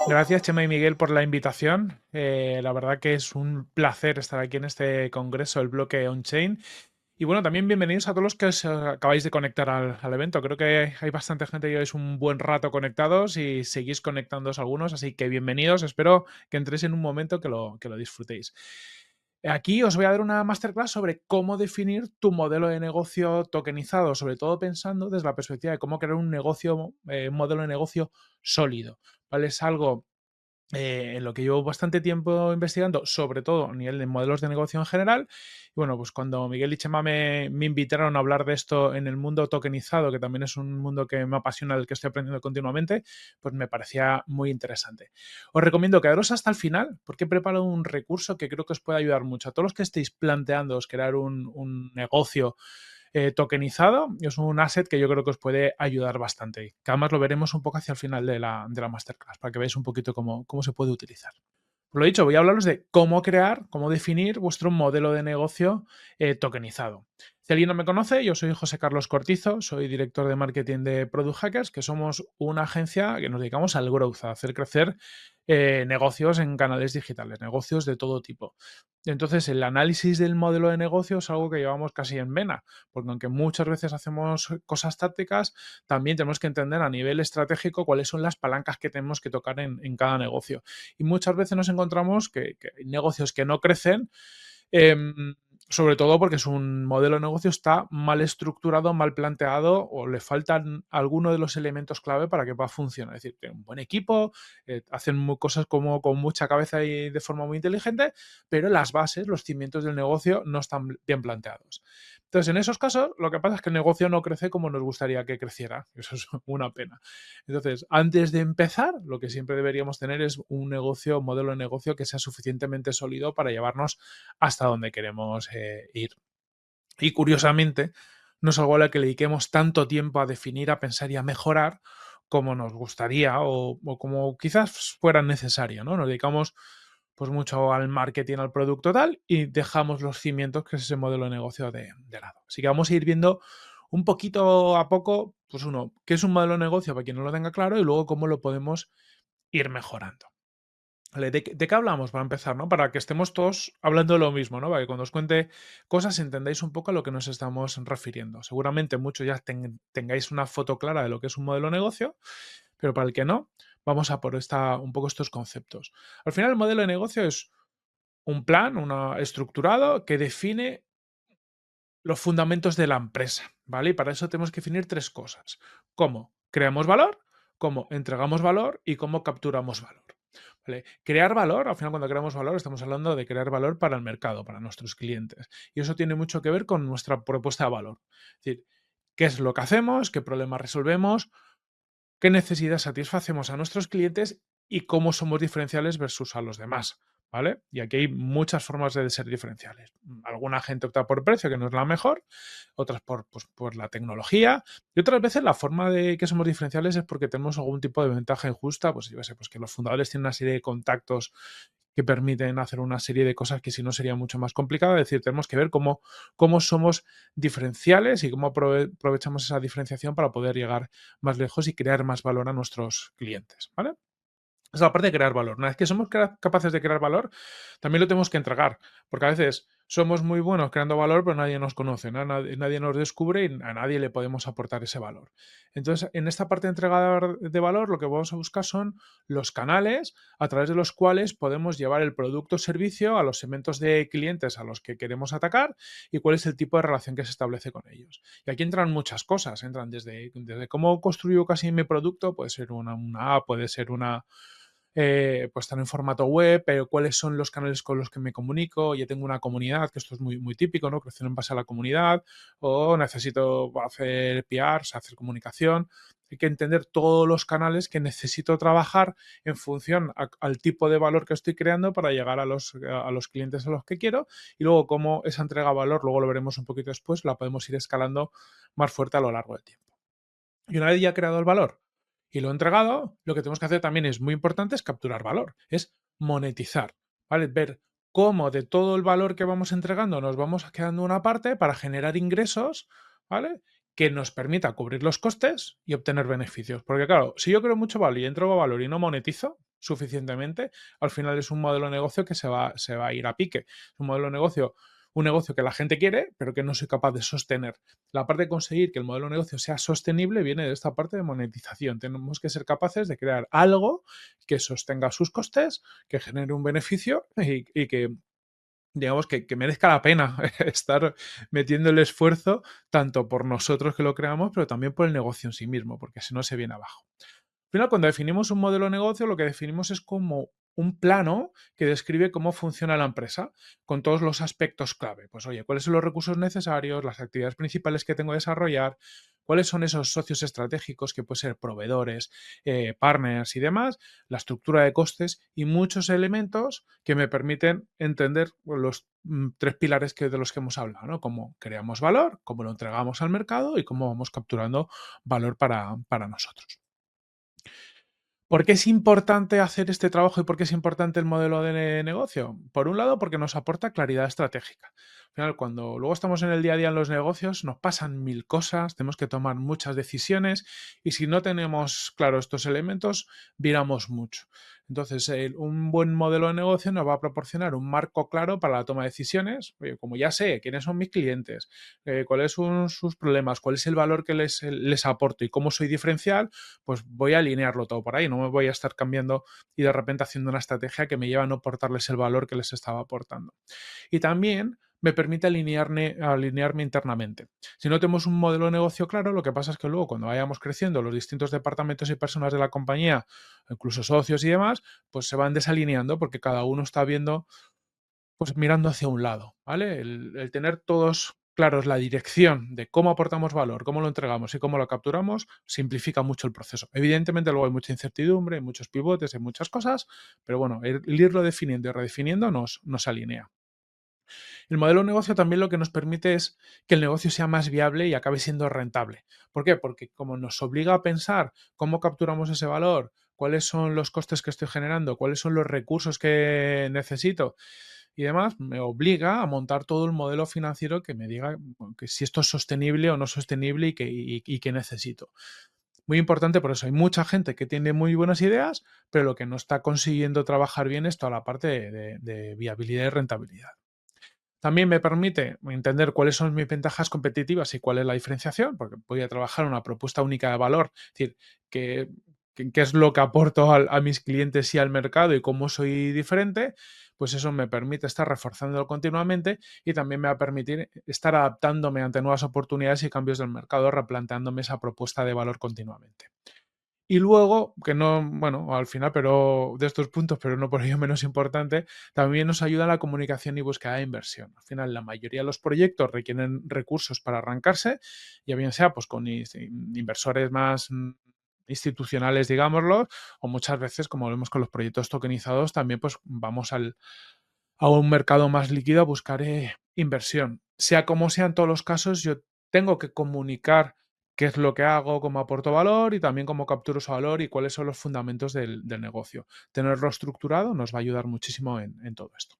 Gracias, Chema y Miguel, por la invitación. La verdad que es un placer estar aquí en este congreso, el bloque on-chain. Y bueno, también bienvenidos a todos los que os acabáis de conectar al evento. Creo que hay bastante gente que lleváis un buen rato conectados y seguís conectándoos algunos, así que bienvenidos. Espero que entréis en un momento que lo disfrutéis. Aquí os voy a dar una masterclass sobre cómo definir tu modelo de negocio tokenizado, sobre todo pensando desde la perspectiva de cómo crear un negocio, un modelo de negocio sólido. ¿Vale? Es algo en lo que llevo bastante tiempo investigando, sobre todo a nivel de modelos de negocio en general. Y bueno, pues cuando Miguel y Chema me invitaron a hablar de esto en el mundo tokenizado, que también es un mundo que me apasiona, del que estoy aprendiendo continuamente, pues me parecía muy interesante. Os recomiendo quedaros hasta el final, porque he preparado un recurso que creo que os puede ayudar mucho. A todos los que estéis planteándoos crear un negocio tokenizado, es un asset que yo creo que os puede ayudar bastante. Que además lo veremos un poco hacia el final de la masterclass, para que veáis un poquito cómo se puede utilizar. Por lo dicho, voy a hablaros de cómo crear, cómo definir vuestro modelo de negocio tokenizado. Si alguien no me conoce, yo soy José Carlos Cortizo, soy director de marketing de Product Hackers, que somos una agencia que nos dedicamos al growth, a hacer crecer negocios en canales digitales, negocios de todo tipo. Entonces, el análisis del modelo de negocio es algo que llevamos casi en vena, porque aunque muchas veces hacemos cosas tácticas, también tenemos que entender a nivel estratégico cuáles son las palancas que tenemos que tocar en cada negocio. Y muchas veces nos encontramos que hay negocios que no crecen, sobre todo porque su modelo de negocio está mal estructurado, mal planteado o le faltan algunos de los elementos clave para que pueda funcionar. Es decir, tienen un buen equipo, hacen cosas como con mucha cabeza y de forma muy inteligente, pero las bases, los cimientos del negocio no están bien planteados. Entonces, en esos casos, lo que pasa es que el negocio no crece como nos gustaría que creciera. Eso es una pena. Entonces, antes de empezar, lo que siempre deberíamos tener es un negocio, un modelo de negocio que sea suficientemente sólido para llevarnos hasta donde queremos ir. Y curiosamente, no es algo a lo que le dediquemos tanto tiempo a definir, a pensar y a mejorar como nos gustaría o como quizás fuera necesario, ¿no? Nos dedicamos pues mucho al marketing, al producto tal, y dejamos los cimientos, que es ese modelo de negocio de lado. Así que vamos a ir viendo un poquito a poco, pues uno, qué es un modelo de negocio para quien no lo tenga claro y luego cómo lo podemos ir mejorando. Vale, ¿de qué hablamos para empezar, no? Para que estemos todos hablando de lo mismo, ¿no? Para que cuando os cuente cosas entendáis un poco a lo que nos estamos refiriendo. Seguramente muchos ya tengáis una foto clara de lo que es un modelo de negocio, pero para el que no, vamos a por un poco estos conceptos. Al final, el modelo de negocio es un plan, estructurado, que define los fundamentos de la empresa, ¿vale? Y para eso tenemos que definir tres cosas. Cómo creamos valor, cómo entregamos valor y cómo capturamos valor. ¿Vale? Crear valor, al final cuando creamos valor estamos hablando de crear valor para el mercado, para nuestros clientes. Y eso tiene mucho que ver con nuestra propuesta de valor. Es decir, qué es lo que hacemos, qué problemas resolvemos, qué necesidades satisfacemos a nuestros clientes y cómo somos diferenciales versus a los demás, ¿vale? Y aquí hay muchas formas de ser diferenciales. Alguna gente opta por precio, que no es la mejor, otras por la tecnología, y otras veces la forma de que somos diferenciales es porque tenemos algún tipo de ventaja injusta, pues yo qué sé, pues que los fundadores tienen una serie de contactos que permiten hacer una serie de cosas que si no sería mucho más complicado. Es decir, tenemos que ver cómo somos diferenciales y cómo aprovechamos esa diferenciación para poder llegar más lejos y crear más valor a nuestros clientes, ¿vale? Es la parte de crear valor. Una vez que somos capaces de crear valor, también lo tenemos que entregar, porque a veces somos muy buenos creando valor, pero nadie nos conoce, ¿no? Nadie nos descubre y a nadie le podemos aportar ese valor. Entonces, en esta parte de entrega de valor, lo que vamos a buscar son los canales a través de los cuales podemos llevar el producto o servicio a los segmentos de clientes a los que queremos atacar y cuál es el tipo de relación que se establece con ellos. Y aquí entran muchas cosas, entran desde cómo construyo casi mi producto, puede ser una app, puede ser pues están en formato web, pero cuáles son los canales con los que me comunico. Ya tengo una comunidad, que esto es muy, muy típico, ¿no? Crecer en base a la comunidad, o necesito hacer PRs, hacer comunicación. Hay que entender todos los canales que necesito trabajar en función al tipo de valor que estoy creando para llegar a los clientes a los que quiero, y luego cómo esa entrega de valor, luego lo veremos un poquito después, la podemos ir escalando más fuerte a lo largo del tiempo. Y una vez ya creado el valor y lo he entregado, lo que tenemos que hacer también es muy importante, es capturar valor, es monetizar, ¿vale? Ver cómo de todo el valor que vamos entregando nos vamos quedando una parte para generar ingresos, ¿vale? que nos permita cubrir los costes y obtener beneficios. Porque claro, si yo creo mucho valor y entrego valor y no monetizo suficientemente, al final es un modelo de negocio que se va a ir a pique. Es un negocio que la gente quiere, pero que no soy capaz de sostener. La parte de conseguir que el modelo de negocio sea sostenible viene de esta parte de monetización. Tenemos que ser capaces de crear algo que sostenga sus costes, que genere un beneficio y que digamos que merezca la pena estar metiendo el esfuerzo tanto por nosotros que lo creamos, pero también por el negocio en sí mismo, porque si no se viene abajo. Al final, cuando definimos un modelo de negocio, lo que definimos es como un plano que describe cómo funciona la empresa, con todos los aspectos clave. Pues oye, ¿cuáles son los recursos necesarios, las actividades principales que tengo que desarrollar? ¿Cuáles son esos socios estratégicos que pueden ser proveedores, partners y demás? La estructura de costes y muchos elementos que me permiten entender los tres pilares de los que hemos hablado, ¿no? Cómo creamos valor, cómo lo entregamos al mercado y cómo vamos capturando valor para nosotros. ¿Por qué es importante hacer este trabajo y por qué es importante el modelo de negocio? Por un lado, porque nos aporta claridad estratégica. Al final, cuando luego estamos en el día a día en los negocios, nos pasan mil cosas, tenemos que tomar muchas decisiones y si no tenemos claro estos elementos, viramos mucho. Entonces, un buen modelo de negocio nos va a proporcionar un marco claro para la toma de decisiones. Oye, como ya sé quiénes son mis clientes, cuáles son sus problemas, cuál es el valor que les aporto y cómo soy diferencial, pues voy a alinearlo todo por ahí, no me voy a estar cambiando y de repente haciendo una estrategia que me lleva a no aportarles el valor que les estaba aportando. Y también me permite alinearme internamente. Si no tenemos un modelo de negocio claro, lo que pasa es que luego cuando vayamos creciendo los distintos departamentos y personas de la compañía, incluso socios y demás, pues se van desalineando porque cada uno está viendo pues mirando hacia un lado, ¿vale? El tener todos claros la dirección de cómo aportamos valor, cómo lo entregamos y cómo lo capturamos, simplifica mucho el proceso. Evidentemente luego hay mucha incertidumbre, hay muchos pivotes, hay muchas cosas, pero bueno, el irlo definiendo y redefiniendo nos alinea. El modelo de negocio también lo que nos permite es que el negocio sea más viable y acabe siendo rentable. ¿Por qué? Porque como nos obliga a pensar cómo capturamos ese valor, cuáles son los costes que estoy generando, cuáles son los recursos que necesito y demás, me obliga a montar todo el modelo financiero que me diga bueno, que si esto es sostenible o no sostenible y qué necesito. Muy importante por eso. Hay mucha gente que tiene muy buenas ideas, pero lo que no está consiguiendo trabajar bien es toda la parte de viabilidad y rentabilidad. También me permite entender cuáles son mis ventajas competitivas y cuál es la diferenciación, porque voy a trabajar una propuesta única de valor, es decir, qué, qué es lo que aporto a mis clientes y al mercado y cómo soy diferente, pues eso me permite estar reforzándolo continuamente y también me va a permitir estar adaptándome ante nuevas oportunidades y cambios del mercado, replanteándome esa propuesta de valor continuamente. Y luego, que no, bueno, al final, pero de estos puntos, pero no por ello menos importante, también nos ayuda la comunicación y búsqueda de inversión. Al final, la mayoría de los proyectos requieren recursos para arrancarse, ya bien sea pues con inversores más institucionales, digámoslo, o muchas veces, como vemos con los proyectos tokenizados, también pues vamos a un mercado más líquido a buscar inversión. Sea como sea en todos los casos, yo tengo que comunicar qué es lo que hago, cómo aporto valor y también cómo capturo ese valor y cuáles son los fundamentos del negocio. Tenerlo estructurado nos va a ayudar muchísimo en todo esto.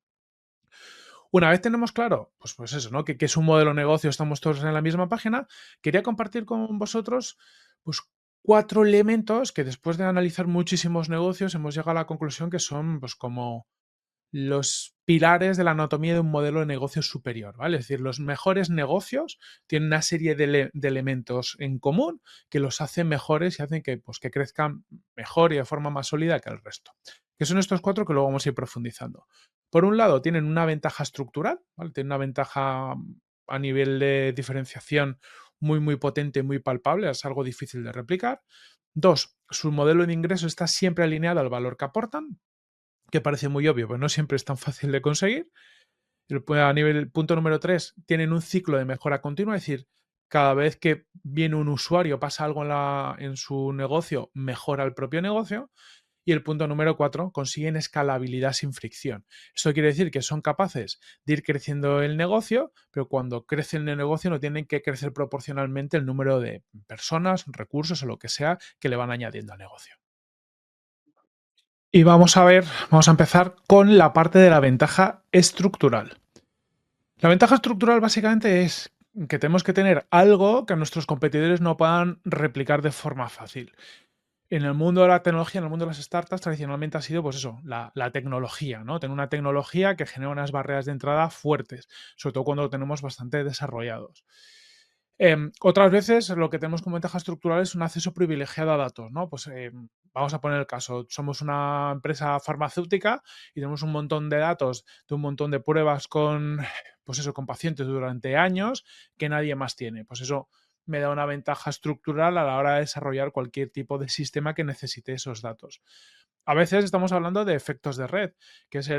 Una vez tenemos claro, pues eso, ¿no? Que es un modelo de negocio, estamos todos en la misma página, quería compartir con vosotros pues, 4 elementos que después de analizar muchísimos negocios hemos llegado a la conclusión que son pues como los pilares de la anatomía de un modelo de negocio superior, ¿vale? Es decir, los mejores negocios tienen una serie de elementos en común que los hacen mejores y hacen que, pues, que crezcan mejor y de forma más sólida que el resto. Que son estos 4 que luego vamos a ir profundizando. Por un lado, tienen una ventaja estructural, ¿vale? Tienen una ventaja a nivel de diferenciación muy, muy potente, muy palpable, es algo difícil de replicar. Dos, su modelo de ingreso está siempre alineado al valor que aportan, que parece muy obvio, pero no siempre es tan fácil de conseguir. A nivel punto número 3 tienen un ciclo de mejora continua, es decir, cada vez que viene un usuario, pasa algo en su negocio, mejora el propio negocio. Y el punto número 4 consiguen escalabilidad sin fricción. Esto quiere decir que son capaces de ir creciendo el negocio, pero cuando crecen el negocio no tienen que crecer proporcionalmente el número de personas, recursos o lo que sea que le van añadiendo al negocio. Y vamos a empezar con la parte de la ventaja estructural. La ventaja estructural básicamente es que tenemos que tener algo que nuestros competidores no puedan replicar de forma fácil. En el mundo de la tecnología, en el mundo de las startups, tradicionalmente ha sido, pues eso, la tecnología, ¿no? Tener una tecnología que genera unas barreras de entrada fuertes, sobre todo cuando lo tenemos bastante desarrollados. Otras veces lo que tenemos como ventaja estructural es un acceso privilegiado a datos, ¿no? Pues vamos a poner el caso, somos una empresa farmacéutica y tenemos un montón de datos de un montón de pruebas con, pues eso, con pacientes durante años que nadie más tiene. Pues eso me da una ventaja estructural a la hora de desarrollar cualquier tipo de sistema que necesite esos datos. A veces estamos hablando de efectos de red, que es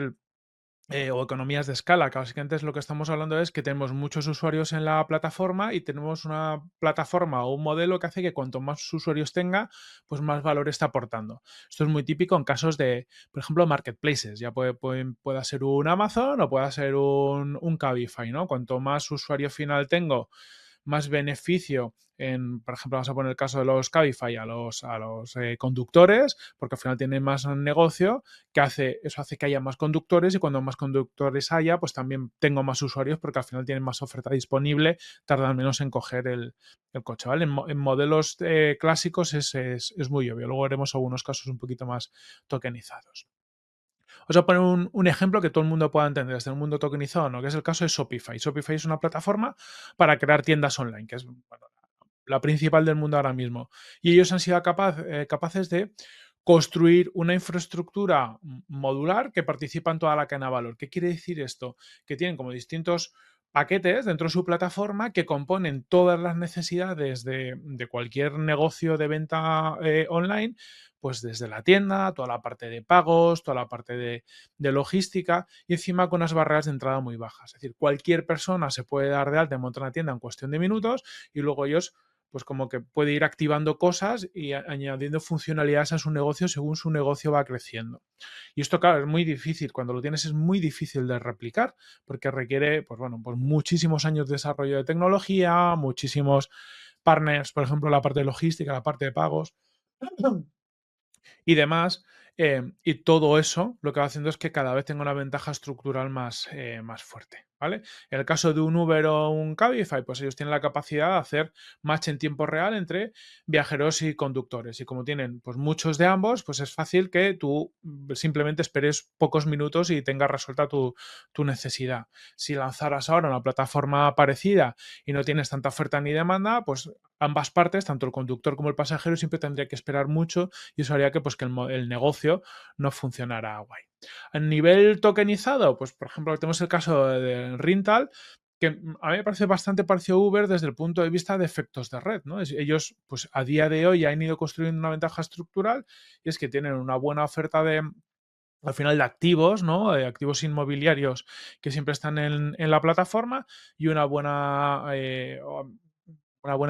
o economías de escala, que básicamente es lo que estamos hablando es que tenemos muchos usuarios en la plataforma y tenemos una plataforma o un modelo que hace que cuanto más usuarios tenga, pues más valor está aportando. Esto es muy típico en casos de, por ejemplo, marketplaces. Ya pueda ser un Amazon o pueda ser un Cabify, ¿no? Cuanto más usuario final tengo, más beneficio por ejemplo, vamos a poner el caso de los Cabify a los conductores, porque al final tienen más negocio, eso hace que haya más conductores y cuando más conductores haya, pues también tengo más usuarios porque al final tienen más oferta disponible, tardan menos en coger el coche, ¿vale? En modelos clásicos es muy obvio. Luego veremos algunos casos un poquito más tokenizados. Os voy a poner un ejemplo que todo el mundo pueda entender, desde el mundo tokenizado, ¿no? Que es el caso de Shopify. Shopify es una plataforma para crear tiendas online, que es bueno, la principal del mundo ahora mismo. Y ellos han sido capaces de construir una infraestructura modular que participa en toda la cadena de valor. ¿Qué quiere decir esto? Que tienen como distintos paquetes dentro de su plataforma que componen todas las necesidades de cualquier negocio de venta online, pues desde la tienda, toda la parte de pagos, toda la parte de logística y encima con unas barreras de entrada muy bajas. Es decir, cualquier persona se puede dar de alta en montar una tienda en cuestión de minutos y luego ellos pues como que puede ir activando cosas y añadiendo funcionalidades a su negocio según su negocio va creciendo. Y esto, claro, es muy difícil. Cuando lo tienes es muy difícil de replicar porque requiere, pues bueno, pues muchísimos años de desarrollo de tecnología, muchísimos partners, por ejemplo, la parte de logística, la parte de pagos y demás. Y todo eso lo que va haciendo es que cada vez tenga una ventaja estructural más fuerte. ¿Vale? En el caso de un Uber o un Cabify, pues ellos tienen la capacidad de hacer match en tiempo real entre viajeros y conductores. Y como tienen pues, muchos de ambos, pues es fácil que tú simplemente esperes pocos minutos y tengas resuelta tu necesidad. Si lanzaras ahora una plataforma parecida y no tienes tanta oferta ni demanda, pues ambas partes, tanto el conductor como el pasajero, siempre tendría que esperar mucho y eso haría que, pues, que el negocio no funcionara guay. A nivel tokenizado, pues por ejemplo, tenemos el caso de Rintal, que a mí me parece bastante parecido a Uber desde el punto de vista de efectos de red, ¿no? Ellos, pues a día de hoy han ido construyendo una ventaja estructural y es que tienen una buena oferta al final de activos, ¿no? De activos inmobiliarios que siempre están en la plataforma y una buena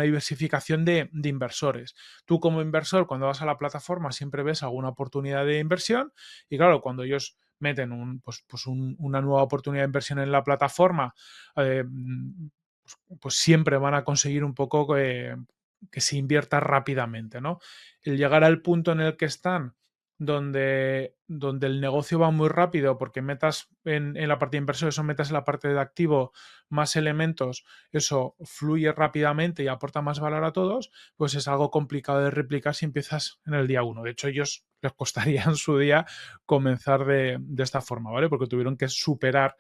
diversificación de inversores. Tú como inversor, cuando vas a la plataforma, siempre ves alguna oportunidad de inversión y claro, cuando ellos meten una nueva oportunidad de inversión en la plataforma, eh, pues siempre van a conseguir un poco que se invierta rápidamente, ¿no? El llegar al punto en el que están donde el negocio va muy rápido porque metas en la parte de inversión, eso metas en la parte de activo más elementos, eso fluye rápidamente y aporta más valor a todos, pues es algo complicado de replicar si empiezas en el día uno. De hecho, ellos les costaría en su día comenzar de esta forma, ¿vale? Porque tuvieron que superar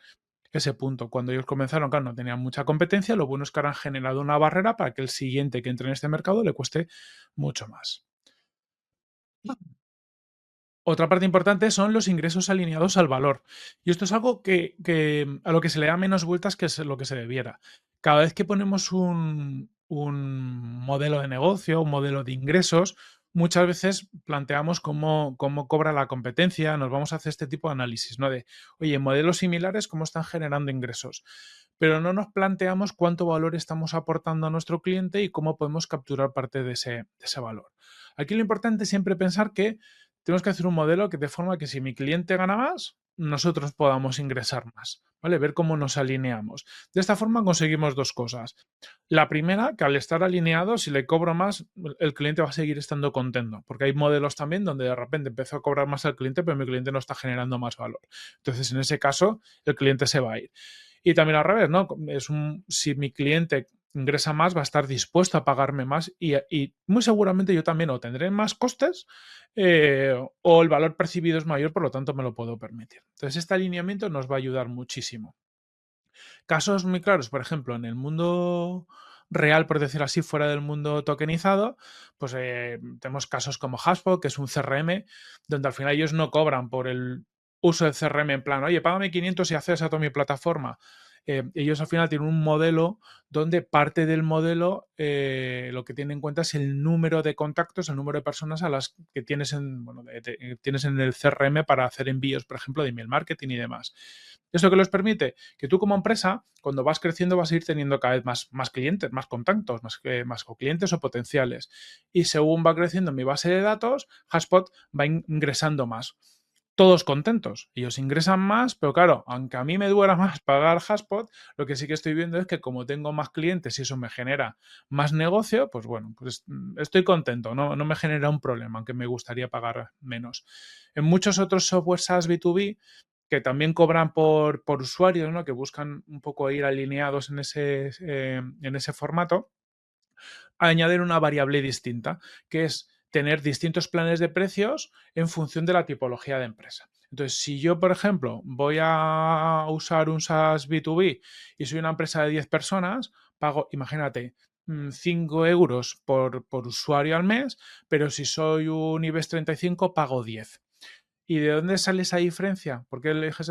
ese punto. Cuando ellos comenzaron, claro, no tenían mucha competencia, lo bueno es que ahora han generado una barrera para que el siguiente que entre en este mercado le cueste mucho más. Otra parte importante son los ingresos alineados al valor. Y esto es algo que a lo que se le da menos vueltas que es lo que se debiera. Cada vez que ponemos un modelo de negocio, un modelo de ingresos, muchas veces planteamos cómo cobra la competencia, nos vamos a hacer este tipo de análisis, ¿no? De, oye, modelos similares, ¿cómo están generando ingresos? Pero no nos planteamos cuánto valor estamos aportando a nuestro cliente y cómo podemos capturar parte de ese valor. Aquí lo importante es siempre pensar que tenemos que hacer un modelo que de forma que si mi cliente gana más, nosotros podamos ingresar más, ¿vale? Ver cómo nos alineamos. De esta forma conseguimos dos cosas. La primera, que al estar alineado, si le cobro más, el cliente va a seguir estando contento, porque hay modelos también donde de repente empezó a cobrar más al cliente, pero mi cliente no está generando más valor. Entonces, en ese caso, el cliente se va a ir. Y también al revés, ¿no? Si mi cliente ingresa más, va a estar dispuesto a pagarme más y muy seguramente yo también o tendré más costes o el valor percibido es mayor, por lo tanto me lo puedo permitir. Entonces, este alineamiento nos va a ayudar muchísimo. Casos muy claros, por ejemplo, en el mundo real, por decirlo así, fuera del mundo tokenizado, pues tenemos casos como HubSpot, que es un CRM, donde al final ellos no cobran por el uso del CRM en plan, oye, págame 500 y accedes a toda mi plataforma. Ellos al final tienen un modelo donde parte del modelo lo que tiene en cuenta es el número de contactos, el número de personas a las que tienes tienes en el CRM para hacer envíos, por ejemplo, de email marketing y demás. ¿Esto qué les permite? Que tú como empresa, cuando vas creciendo, vas a ir teniendo cada vez más clientes, más contactos, más o clientes o potenciales. Y según va creciendo mi base de datos, HubSpot va ingresando más. Todos contentos. Ellos ingresan más, pero claro, aunque a mí me duela más pagar HubSpot, lo que sí que estoy viendo es que como tengo más clientes y eso me genera más negocio, pues bueno, pues estoy contento, no me genera un problema, aunque me gustaría pagar menos. En muchos otros software SaaS B2B que también cobran por usuarios, ¿no? Que buscan un poco ir alineados en ese formato, añaden una variable distinta, que es tener distintos planes de precios en función de la tipología de empresa. Entonces, si yo, por ejemplo, voy a usar un SaaS B2B y soy una empresa de 10 personas, pago, imagínate, 5 euros por usuario al mes, pero si soy un IBEX 35, pago 10. ¿Y de dónde sale esa diferencia? ¿Por qué eliges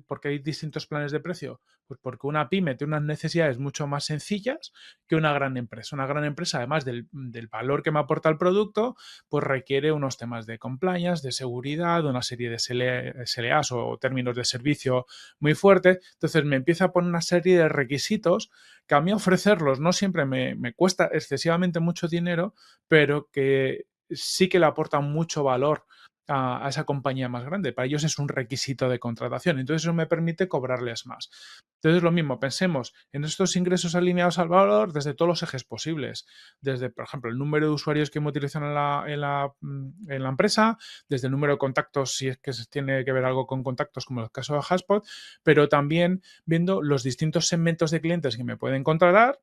por qué hay distintos planes de precio? Pues porque una pyme tiene unas necesidades mucho más sencillas que una gran empresa. Una gran empresa, además del valor que me aporta el producto, pues requiere unos temas de compliance, de seguridad, una serie de SLAs o términos de servicio muy fuertes. Entonces me empieza a poner una serie de requisitos que a mí ofrecerlos no siempre me cuesta excesivamente mucho dinero, pero que sí que le aportan mucho valor a esa compañía más grande. Para ellos es un requisito de contratación. Entonces eso me permite cobrarles más. Entonces lo mismo, pensemos en estos ingresos alineados al valor desde todos los ejes posibles. Desde, por ejemplo, el número de usuarios que me utilizan en la empresa, desde el número de contactos, si es que se tiene que ver algo con contactos, como el caso de HubSpot, pero también viendo los distintos segmentos de clientes que me pueden contratar,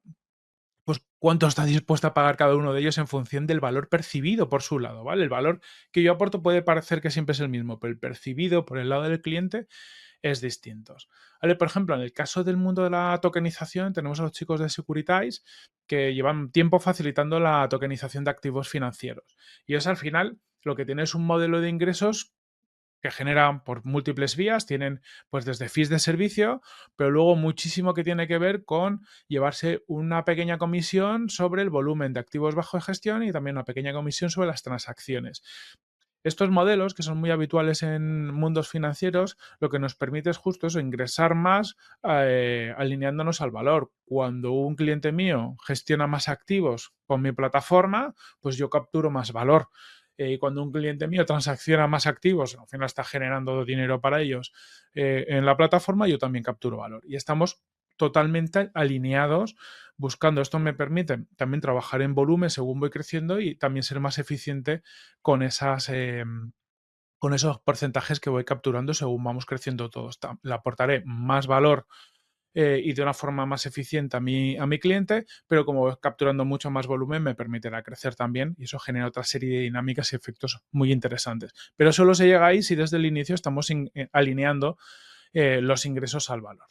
pues cuánto está dispuesto a pagar cada uno de ellos en función del valor percibido por su lado, ¿vale? El valor que yo aporto puede parecer que siempre es el mismo, pero el percibido por el lado del cliente es distinto. ¿Vale? Por ejemplo, en el caso del mundo de la tokenización, tenemos a los chicos de Securitize que llevan tiempo facilitando la tokenización de activos financieros. Y es al final lo que tiene es un modelo de ingresos que generan por múltiples vías, tienen pues desde fees de servicio, pero luego muchísimo que tiene que ver con llevarse una pequeña comisión sobre el volumen de activos bajo gestión y también una pequeña comisión sobre las transacciones. Estos modelos, que son muy habituales en mundos financieros, lo que nos permite es justo eso, ingresar más alineándonos al valor. Cuando un cliente mío gestiona más activos con mi plataforma, pues yo capturo más valor. Y cuando un cliente mío transacciona más activos, al final está generando dinero para ellos en la plataforma, yo también capturo valor. Y estamos totalmente alineados buscando. Esto me permite también trabajar en volumen según voy creciendo y también ser más eficiente con con esos porcentajes que voy capturando según vamos creciendo todos. Le aportaré más valor y de una forma más eficiente a mi cliente, pero como voy capturando mucho más volumen, me permitirá crecer también y eso genera otra serie de dinámicas y efectos muy interesantes. Pero solo se llega ahí si desde el inicio estamos alineando los ingresos al valor.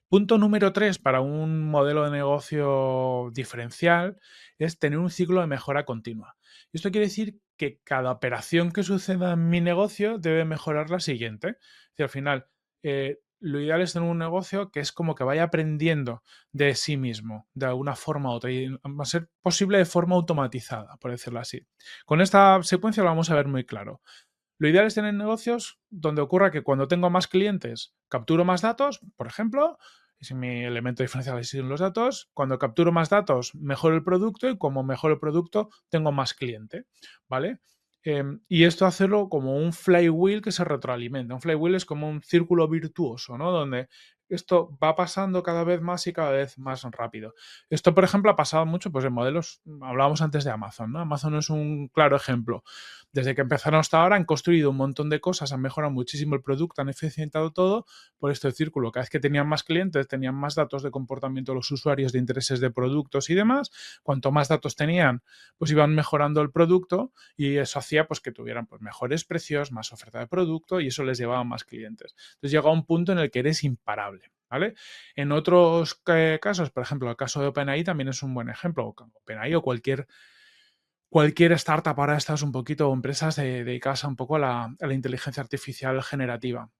Punto número 3 para un modelo de negocio diferencial es tener un ciclo de mejora continua. Esto quiere decir que cada operación que suceda en mi negocio debe mejorar la siguiente. Es decir, al final, lo ideal es tener un negocio que es como que vaya aprendiendo de sí mismo, de alguna forma u otra, y va a ser posible de forma automatizada, por decirlo así. Con esta secuencia lo vamos a ver muy claro. Lo ideal es tener negocios donde ocurra que cuando tengo más clientes, capturo más datos, por ejemplo, y si mi elemento diferencial son los datos, cuando capturo más datos, mejoro el producto y como mejoro el producto, tengo más cliente, ¿vale? Y esto hacerlo como un flywheel que se retroalimenta. Un flywheel es como un círculo virtuoso, ¿no? Donde esto va pasando cada vez más y cada vez más rápido. Esto, por ejemplo, ha pasado mucho pues, en modelos, hablábamos antes de Amazon, ¿no? Amazon es un claro ejemplo. Desde que empezaron hasta ahora han construido un montón de cosas, han mejorado muchísimo el producto, han eficientado todo por este círculo. Cada vez que tenían más clientes, tenían más datos de comportamiento de los usuarios, de intereses de productos y demás. Cuanto más datos tenían, pues iban mejorando el producto y eso hacía pues, que tuvieran pues, mejores precios, más oferta de producto y eso les llevaba a más clientes. Entonces llega un punto en el que eres imparable. ¿Vale? En otros casos, por ejemplo, el caso de OpenAI también es un buen ejemplo. OpenAI o cualquier startup ahora estas un poquito, o empresas dedicadas un poco a la inteligencia artificial generativa.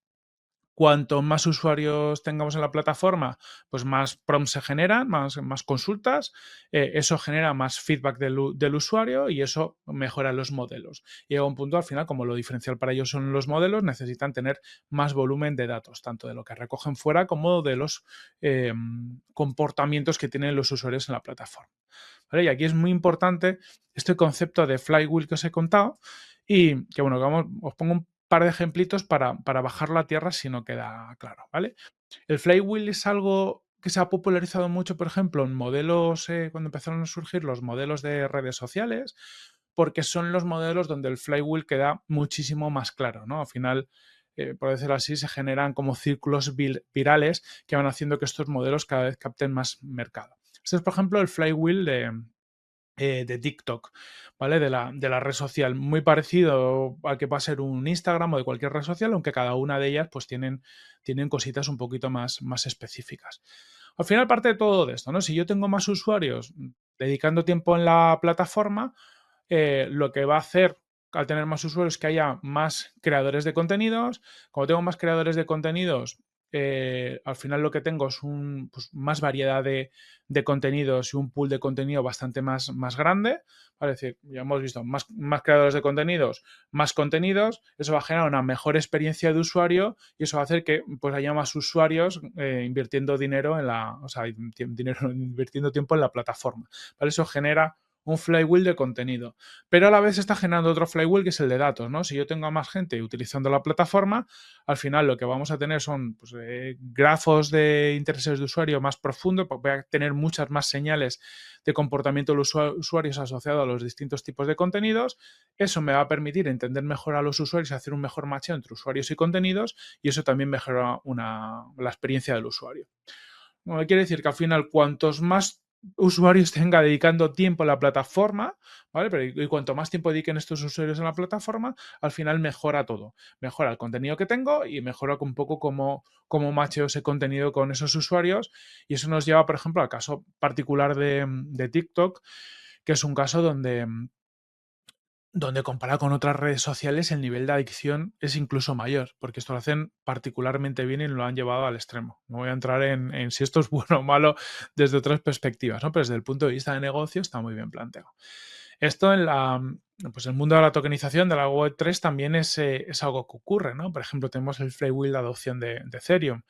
Cuanto más usuarios tengamos en la plataforma, pues más prompts se generan, más consultas, eso genera más feedback del usuario y eso mejora los modelos. Llega un punto al final, como lo diferencial para ellos son los modelos, necesitan tener más volumen de datos, tanto de lo que recogen fuera como de los comportamientos que tienen los usuarios en la plataforma. ¿Vale? Y aquí es muy importante este concepto de flywheel que os he contado y que, bueno, os pongo un par de ejemplitos para bajarlo a tierra si no queda claro, ¿vale? El flywheel es algo que se ha popularizado mucho, por ejemplo, en modelos, cuando empezaron a surgir los modelos de redes sociales, porque son los modelos donde el flywheel queda muchísimo más claro, ¿no? Al final, por decirlo así, se generan como círculos virales que van haciendo que estos modelos cada vez capten más mercado. Este es, por ejemplo, el flywheel de TikTok, ¿vale? De la red social, muy parecido al que va a ser un Instagram o de cualquier red social, aunque cada una de ellas pues tienen cositas un poquito más específicas. Al final parte de todo de esto, ¿no? Si yo tengo más usuarios dedicando tiempo en la plataforma, lo que va a hacer al tener más usuarios es que haya más creadores de contenidos. Como tengo más creadores de contenidos, al final lo que tengo es pues, más variedad de contenidos y un pool de contenido bastante más grande. Es decir, ya hemos visto más creadores de contenidos, más contenidos, eso va a generar una mejor experiencia de usuario y eso va a hacer que pues, haya más usuarios invirtiendo dinero invirtiendo tiempo en la plataforma. ¿Vale? Eso genera un flywheel de contenido. Pero a la vez está generando otro flywheel que es el de datos, ¿no? Si yo tengo a más gente utilizando la plataforma, al final lo que vamos a tener son pues, grafos de intereses de usuario más profundos, voy a tener muchas más señales de comportamiento de los usuarios asociados a los distintos tipos de contenidos. Eso me va a permitir entender mejor a los usuarios y hacer un mejor matcheo entre usuarios y contenidos y eso también mejora la experiencia del usuario. Bueno, quiere decir que al final, cuantos más usuarios tenga dedicando tiempo a la plataforma, ¿vale? Pero y cuanto más tiempo dediquen estos usuarios en la plataforma, al final mejora todo. Mejora el contenido que tengo y mejora un poco cómo macheo ese contenido con esos usuarios. Y eso nos lleva, por ejemplo, al caso particular de TikTok, que es un caso donde comparado con otras redes sociales el nivel de adicción es incluso mayor, porque esto lo hacen particularmente bien y lo han llevado al extremo. No voy a entrar en si esto es bueno o malo desde otras perspectivas, ¿no? Pero desde el punto de vista de negocio está muy bien planteado. Esto pues el mundo de la tokenización de la Web3 también es algo que ocurre, ¿no? Por ejemplo, tenemos el flywheel de adopción de Ethereum.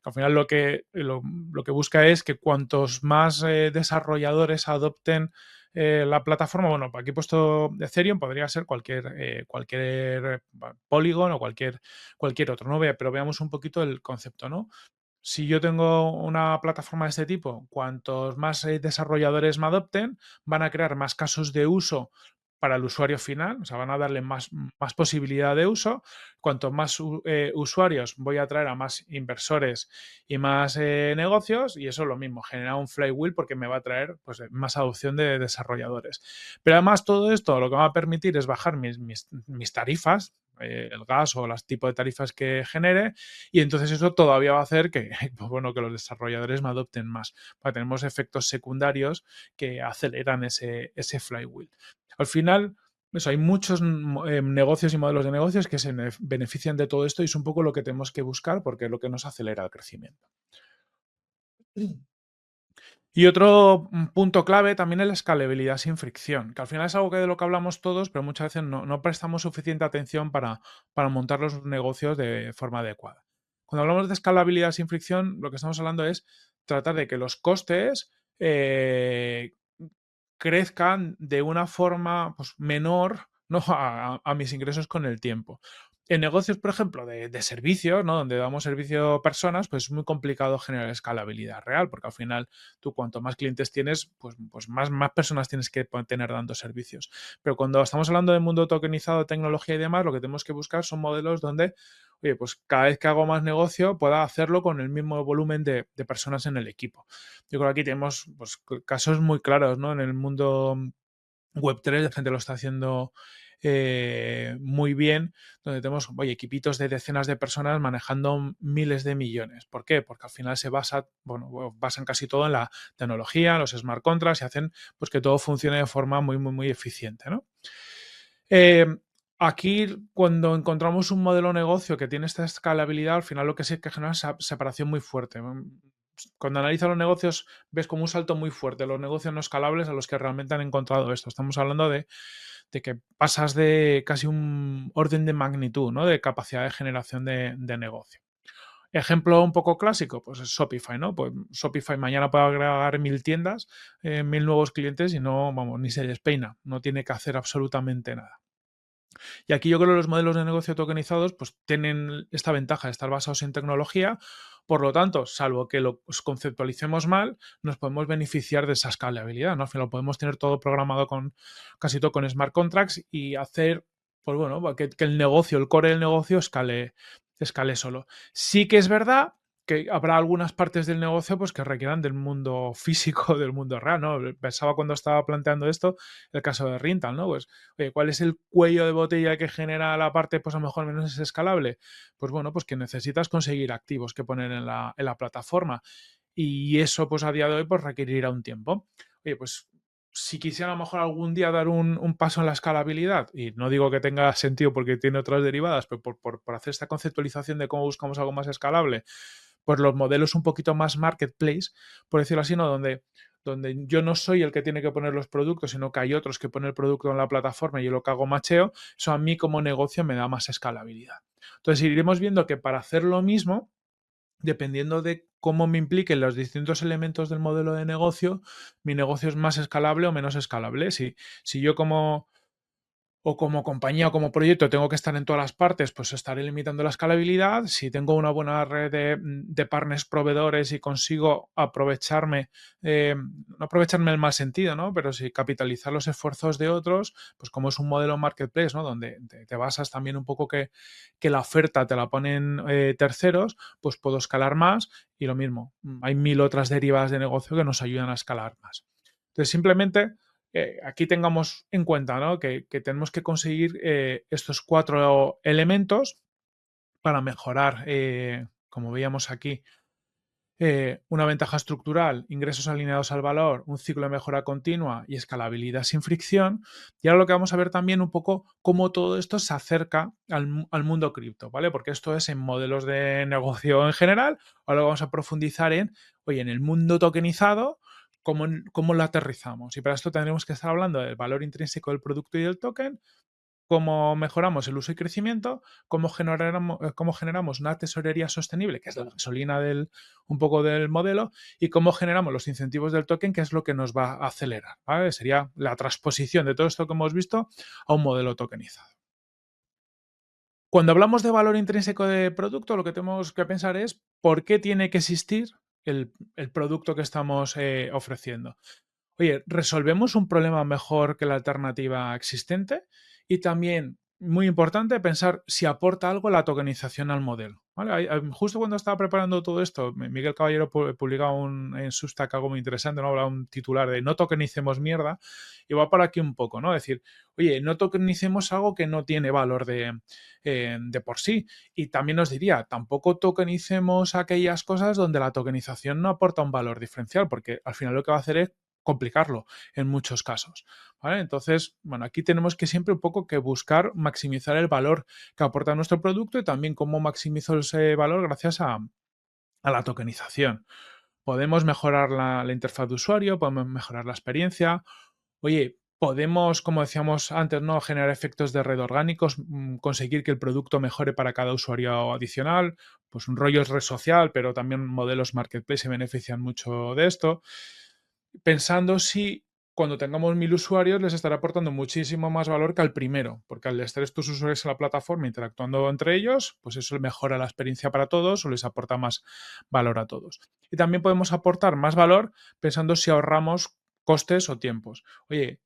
Al final lo que busca es que cuantos más desarrolladores adopten la plataforma, bueno, aquí he puesto Ethereum, podría ser cualquier Polygon o cualquier otro, ¿no? Pero veamos un poquito el concepto, ¿no? Si yo tengo una plataforma de este tipo, cuantos más desarrolladores me adopten, van a crear más casos de uso para el usuario final, o sea, van a darle más posibilidad de uso. Cuanto más usuarios voy a atraer a más inversores y más negocios, y eso es lo mismo, genera un flywheel porque me va a traer pues, más adopción de desarrolladores. Pero además todo esto lo que va a permitir es bajar mis tarifas, el gas o los tipos de tarifas que genere, y entonces eso todavía va a hacer que, pues bueno, que los desarrolladores me adopten más. Tenemos efectos secundarios que aceleran ese flywheel. Al final, hay muchos negocios y modelos de negocios que se benefician de todo esto y es un poco lo que tenemos que buscar porque es lo que nos acelera el crecimiento. Y otro punto clave también es la escalabilidad sin fricción, que al final es algo de lo que hablamos todos, pero muchas veces no prestamos suficiente atención para montar los negocios de forma adecuada. Cuando hablamos de escalabilidad sin fricción, lo que estamos hablando es tratar de que los costes crezcan de una forma pues, menor, ¿no? a mis ingresos con el tiempo. En negocios, por ejemplo, de servicios, ¿no? Donde damos servicio a personas, pues es muy complicado generar escalabilidad real, porque al final tú cuanto más clientes tienes, pues más personas tienes que tener dando servicios. Pero cuando estamos hablando del mundo tokenizado, tecnología y demás, lo que tenemos que buscar son modelos donde, oye, pues cada vez que hago más negocio pueda hacerlo con el mismo volumen de personas en el equipo. Yo creo que aquí tenemos pues, casos muy claros, ¿no? En el mundo Web3 la gente lo está haciendo muy bien, donde tenemos, oye, equipitos de decenas de personas manejando miles de millones. ¿Por qué? Porque al final se basa, bueno, basan casi todo en la tecnología, los smart contracts y hacen pues que todo funcione de forma muy eficiente, ¿no? Eh, Aquí, cuando encontramos un modelo de negocio que tiene esta escalabilidad, al final lo que sí es que genera esa separación muy fuerte. Cuando analizas los negocios, ves como un salto muy fuerte, los negocios no escalables a los que realmente han encontrado esto. Estamos hablando de que pasas de casi un orden de magnitud, ¿no? De capacidad de generación de negocio. Ejemplo un poco clásico, pues es Shopify, ¿no? Pues Shopify mañana puede agregar 1.000 tiendas, 1.000 nuevos clientes y no, vamos, ni se despeina, no tiene que hacer absolutamente nada. Y aquí yo creo que los modelos de negocio tokenizados pues tienen esta ventaja de estar basados en tecnología, por lo tanto, salvo que lo conceptualicemos mal, nos podemos beneficiar de esa escalabilidad, ¿no? Al final podemos tener todo programado con casi todo con smart contracts y hacer, pues bueno, que el negocio, el core del negocio escale solo. Sí que es verdad que habrá algunas partes del negocio pues que requieran del mundo físico, del mundo real, ¿no? Pensaba cuando estaba planteando esto el caso de Rintal, ¿no? Pues oye, ¿cuál es el cuello de botella que genera la parte, pues a lo mejor menos es escalable? Pues bueno, pues que necesitas conseguir activos que poner en la plataforma. Y eso, pues a día de hoy, pues requerirá un tiempo. Oye, pues si quisiera a lo mejor algún día dar un paso en la escalabilidad, y no digo que tenga sentido porque tiene otras derivadas, pero por hacer esta conceptualización de cómo buscamos algo más escalable, pues los modelos un poquito más marketplace, por decirlo así, ¿no? Donde yo no soy el que tiene que poner los productos, sino que hay otros que ponen el producto en la plataforma y yo lo que hago macheo, eso a mí como negocio me da más escalabilidad. Entonces iremos viendo que para hacer lo mismo, dependiendo de cómo me impliquen los distintos elementos del modelo de negocio, mi negocio es más escalable o menos escalable. Si yo como compañía o como proyecto tengo que estar en todas las partes, pues estaré limitando la escalabilidad. Si tengo una buena red de partners proveedores y consigo aprovecharme, no aprovecharme en el mal sentido, ¿no? Pero sí capitalizar los esfuerzos de otros, pues como es un modelo marketplace, ¿no? Donde te basas también un poco que la oferta te la ponen terceros, pues puedo escalar más y lo mismo. Hay mil otras derivadas de negocio que nos ayudan a escalar más. Entonces, simplemente aquí tengamos en cuenta, ¿no? que tenemos que conseguir estos 4 elementos para mejorar, como veíamos aquí, una ventaja estructural, ingresos alineados al valor, un ciclo de mejora continua y escalabilidad sin fricción. Y ahora lo que vamos a ver también un poco cómo todo esto se acerca al mundo cripto, ¿vale? Porque esto es en modelos de negocio en general. Ahora vamos a profundizar oye, en el mundo tokenizado, cómo lo aterrizamos. Y para esto tendremos que estar hablando del valor intrínseco del producto y del token, cómo mejoramos el uso y crecimiento, cómo generamos una tesorería sostenible, que es la gasolina un poco del modelo, y cómo generamos los incentivos del token, que es lo que nos va a acelerar, ¿vale? Sería la transposición de todo esto que hemos visto a un modelo tokenizado. Cuando hablamos de valor intrínseco de producto, lo que tenemos que pensar es por qué tiene que existir el producto que estamos ofreciendo. Oye, ¿resolvemos un problema mejor que la alternativa existente? Y también, muy importante, pensar si aporta algo la tokenización al modelo. ¿Vale? Justo cuando estaba preparando todo esto, Miguel Caballero publicaba en Substack algo muy interesante, ¿no? Hablaba un titular de no tokenicemos mierda, y va por aquí un poco, ¿no? Decir, oye, no tokenicemos algo que no tiene valor de por sí. Y también nos diría, tampoco tokenicemos aquellas cosas donde la tokenización no aporta un valor diferencial, porque al final lo que va a hacer es complicarlo en muchos casos, ¿vale? Entonces, bueno, aquí tenemos que siempre un poco que buscar maximizar el valor que aporta nuestro producto y también cómo maximizo ese valor gracias a la tokenización. Podemos mejorar la interfaz de usuario, podemos mejorar la experiencia. Oye, podemos, como decíamos antes, ¿no? Generar efectos de red orgánicos, conseguir que el producto mejore para cada usuario adicional. Pues un rollo es red social, pero también modelos marketplace se benefician mucho de esto pensando si cuando tengamos 1000 usuarios les estará aportando muchísimo más valor que al primero, porque al estar estos usuarios en la plataforma interactuando entre ellos, pues eso mejora la experiencia para todos o les aporta más valor a todos. Y también podemos aportar más valor pensando si ahorramos costes o tiempos. Oye,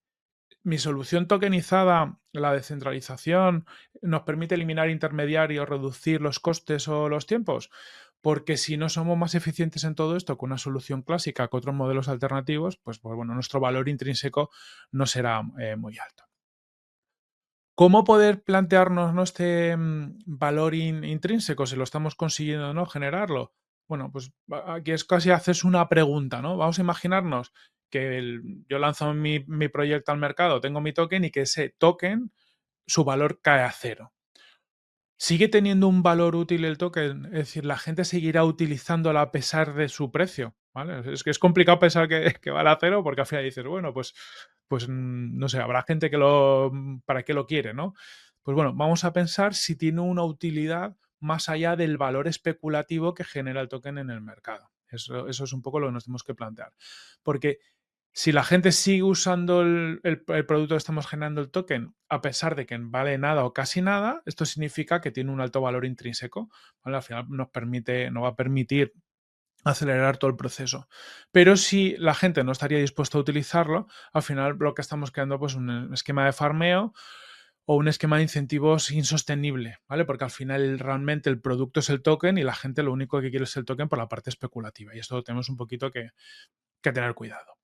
mi solución tokenizada, la descentralización, nos permite eliminar intermediarios, reducir los costes o los tiempos, porque si no somos más eficientes en todo esto con una solución clásica que otros modelos alternativos, pues bueno, nuestro valor intrínseco no será muy alto. ¿Cómo poder plantearnos, ¿no?, este valor intrínseco, si lo estamos consiguiendo, ¿no?, generarlo? Bueno, pues aquí es casi hacerse una pregunta, ¿no? Vamos a imaginarnos que yo lanzo mi proyecto al mercado, tengo mi token y que ese token, su valor cae a cero. ¿Sigue teniendo un valor útil el token? Es decir, ¿la gente seguirá utilizándolo a pesar de su precio? ¿Vale? Es que es complicado pensar que vale a cero porque al final dices, bueno, pues no sé, habrá gente que ¿para qué lo quiere, no? Pues bueno, vamos a pensar si tiene una utilidad más allá del valor especulativo que genera el token en el mercado. Eso es un poco lo que nos tenemos que plantear. Porque si la gente sigue usando el producto que estamos generando el token, a pesar de que vale nada o casi nada, esto significa que tiene un alto valor intrínseco, ¿vale? Al final nos va a permitir acelerar todo el proceso. Pero si la gente no estaría dispuesta a utilizarlo, al final lo que estamos creando pues un esquema de farmeo o un esquema de incentivos insostenible, ¿vale? Porque al final realmente el producto es el token y la gente lo único que quiere es el token por la parte especulativa. Y esto tenemos un poquito que tener cuidado.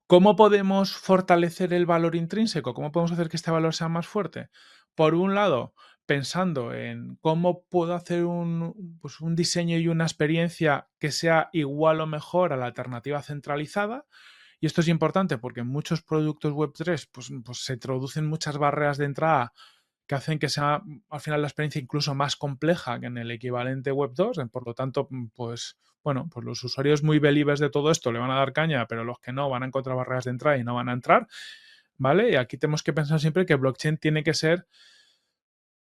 ¿Cómo podemos fortalecer el valor intrínseco? ¿Cómo podemos hacer que este valor sea más fuerte? Por un lado, pensando en cómo puedo hacer un diseño y una experiencia que sea igual o mejor a la alternativa centralizada. Y esto es importante porque en muchos productos Web3 pues se introducen muchas barreras de entrada que hacen que sea al final la experiencia incluso más compleja que en el equivalente Web2. Por lo tanto, pues bueno, pues los usuarios muy believers de todo esto le van a dar caña, pero los que no van a encontrar barreras de entrada y no van a entrar, ¿vale? Y aquí tenemos que pensar siempre que blockchain tiene que ser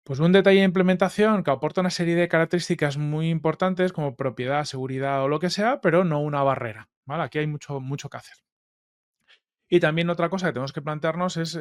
pues un detalle de implementación que aporta una serie de características muy importantes como propiedad, seguridad o lo que sea, pero no una barrera, ¿vale? Aquí hay mucho que hacer. Y también otra cosa que tenemos que plantearnos es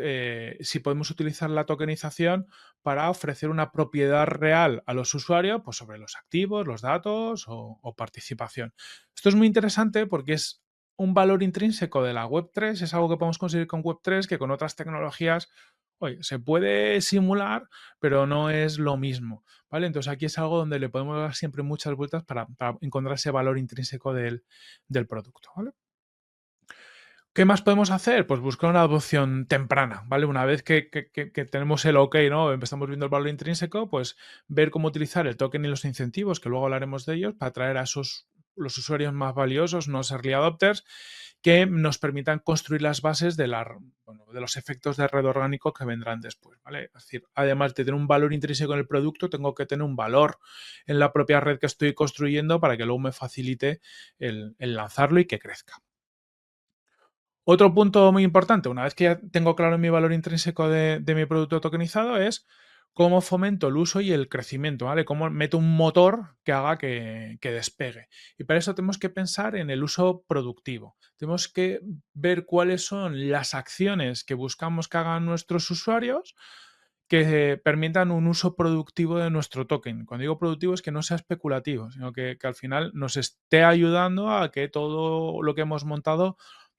si podemos utilizar la tokenización para ofrecer una propiedad real a los usuarios pues sobre los activos, los datos o participación. Esto es muy interesante porque es un valor intrínseco de la Web3, es algo que podemos conseguir con Web3 que con otras tecnologías, oye, se puede simular, pero no es lo mismo, ¿vale? Entonces aquí es algo donde le podemos dar siempre muchas vueltas para encontrar ese valor intrínseco del producto, ¿vale? ¿Qué más podemos hacer? Pues buscar una adopción temprana, ¿vale? Una vez que tenemos el OK, ¿no? Empezamos viendo el valor intrínseco, pues ver cómo utilizar el token y los incentivos, que luego hablaremos de ellos, para atraer a los usuarios más valiosos, no early adopters, que nos permitan construir las bases de los efectos de red orgánico que vendrán después, ¿vale? Es decir, además de tener un valor intrínseco en el producto, tengo que tener un valor en la propia red que estoy construyendo para que luego me facilite el lanzarlo y que crezca. Otro punto muy importante, una vez que ya tengo claro mi valor intrínseco de mi producto tokenizado, es cómo fomento el uso y el crecimiento, ¿vale? Cómo meto un motor que haga que despegue. Y para eso tenemos que pensar en el uso productivo. Tenemos que ver cuáles son las acciones que buscamos que hagan nuestros usuarios que permitan un uso productivo de nuestro token. Cuando digo productivo es que no sea especulativo, sino que al final nos esté ayudando a que todo lo que hemos montado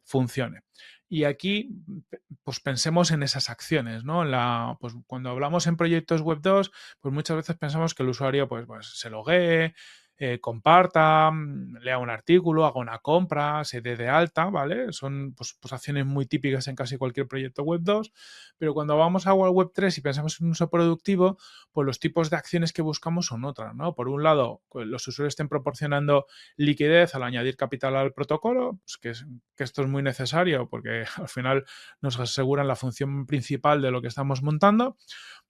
funcione. Y aquí, pues pensemos en esas acciones, ¿no? Pues cuando hablamos en proyectos web 2, pues muchas veces pensamos que el usuario pues se loguee, comparta, lea un artículo, haga una compra, se dé de alta, ¿vale? Son pues acciones muy típicas en casi cualquier proyecto web 2, pero cuando vamos a web 3 y pensamos en un uso productivo, pues los tipos de acciones que buscamos son otras, ¿no? Por un lado, pues los usuarios estén proporcionando liquidez al añadir capital al protocolo, pues que esto es muy necesario porque al final nos aseguran la función principal de lo que estamos montando,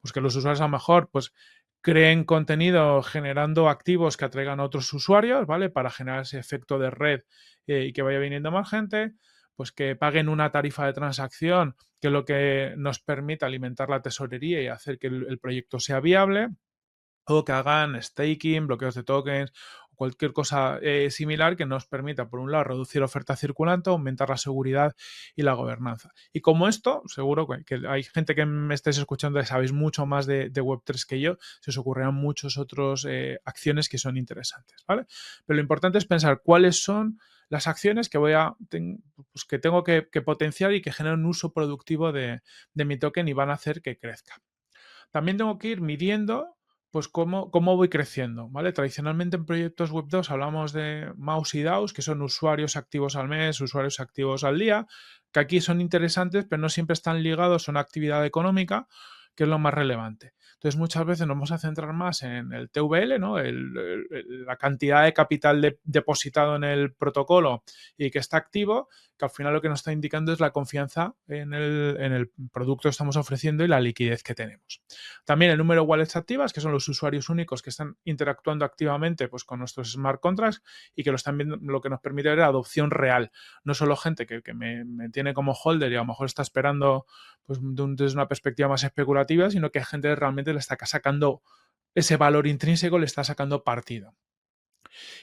pues que los usuarios a lo mejor pues creen contenido generando activos que atraigan a otros usuarios, ¿vale? Para generar ese efecto de red y que vaya viniendo más gente, pues que paguen una tarifa de transacción que es lo que nos permite alimentar la tesorería y hacer que el proyecto sea viable, o que hagan staking, bloqueos de tokens, cualquier cosa similar que nos permita, por un lado, reducir oferta circulante, aumentar la seguridad y la gobernanza. Y como esto, seguro que hay gente que me estáis escuchando y sabéis mucho más de Web3 que yo, se os ocurrirán muchas otras acciones que son interesantes, ¿vale? Pero lo importante es pensar cuáles son las acciones que pues que tengo que potenciar y que generen un uso productivo de mi token y van a hacer que crezca. También tengo que ir midiendo pues cómo voy creciendo, ¿vale? Tradicionalmente en proyectos web 2 hablamos de MAUs y DAUs, que son usuarios activos al mes, usuarios activos al día, que aquí son interesantes, pero no siempre están ligados a una actividad económica, que es lo más relevante. Entonces, muchas veces nos vamos a centrar más en el TVL, ¿no? La cantidad de capital depositado en el protocolo y que está activo, que al final lo que nos está indicando es la confianza en el producto que estamos ofreciendo y la liquidez que tenemos. También el número de wallets activas, que son los usuarios únicos que están interactuando activamente pues, con nuestros smart contracts y que lo están viendo, lo que nos permite ver adopción real. No solo gente que me tiene como holder y a lo mejor está esperando pues, desde una perspectiva más especulativa, sino que gente realmente le está sacando ese valor intrínseco, le está sacando partido.